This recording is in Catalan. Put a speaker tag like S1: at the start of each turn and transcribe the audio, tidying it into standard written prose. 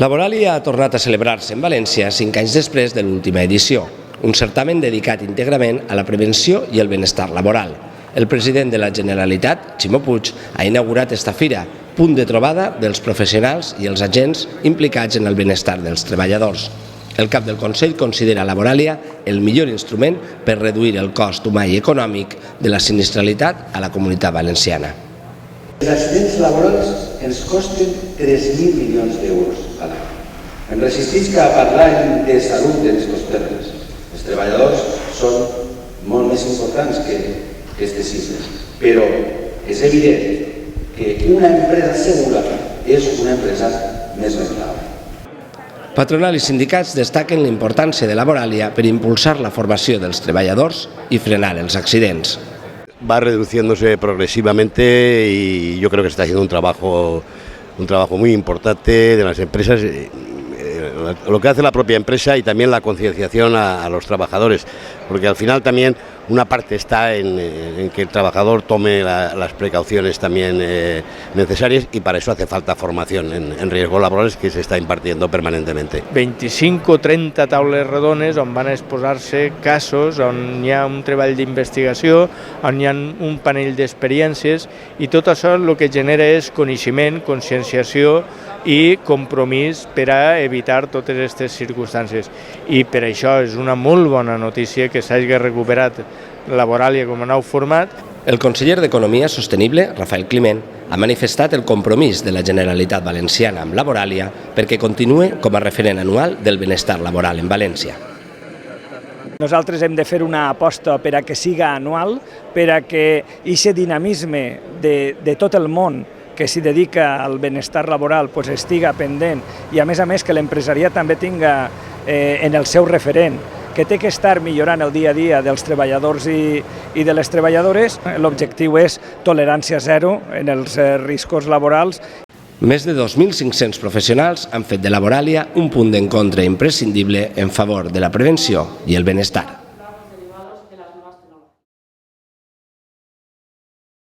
S1: Laboralia ha tornat a celebrar-se en València 5 anys després de l'última edició, un certamen dedicat íntegrament a la prevenció i el benestar laboral. El president de la Generalitat, Ximo Puig, ha inaugurat esta fira, punt de trobada dels professionals i els agents implicats en el benestar dels treballadors. El cap del Consell considera Laboralia el millor instrument per reduir el cost humà i econòmic de la sinistralitat a la Comunitat Valenciana.
S2: Els accidents laborals ens costen 3.000 milions d'euros a l'any. Em resistisc a parlar de salut en aquests termes. Els treballadors són molt més importants que aquestes xifres, però és evident que una empresa segura és una empresa més rentable.
S1: Patronal i sindicats destaquen la importància de Laboralia per impulsar la formació dels treballadors i frenar els accidents.
S3: Va reduciéndose progresivamente y yo creo que se está haciendo un trabajo muy importante de las empresas, lo que hace la propia empresa y también la concienciación a los trabajadores, porque al final también una parte está en que el trabajador tome las precauciones también necesarias, y para eso hace falta formación en riesgos laborales que se está impartiendo permanentemente.
S4: 25 o 30 taules rodones on van exposar-se casos, on hi ha un treball d'investigació, on hi ha un panell d'experiències, i tot això el que genera és coneixement, conscienciació i compromís per a evitar totes aquestes circumstàncies. I per això és una molt bona notícia que s'hagi recuperat Laboralia com a nou format.
S1: El conseller d'Economia Sostenible, Rafael Climent, ha manifestat el compromís de la Generalitat Valenciana amb Laboralia perquè continue com a referent anual del benestar laboral en València.
S5: Nosaltres hem de fer una aposta per a que siga anual, per a que aquest dinamisme de tot el món que s'hi dedica al benestar laboral estiga pendent, i a més que l'empresariat també tinga en el seu referent que té que estar millorant el dia a dia dels treballadors i de les treballadores. L'objectiu és tolerància zero en els riscos laborals.
S1: Més de 2.500 professionals han fet de Laboralia un punt d'encontre imprescindible en favor de la prevenció i el benestar.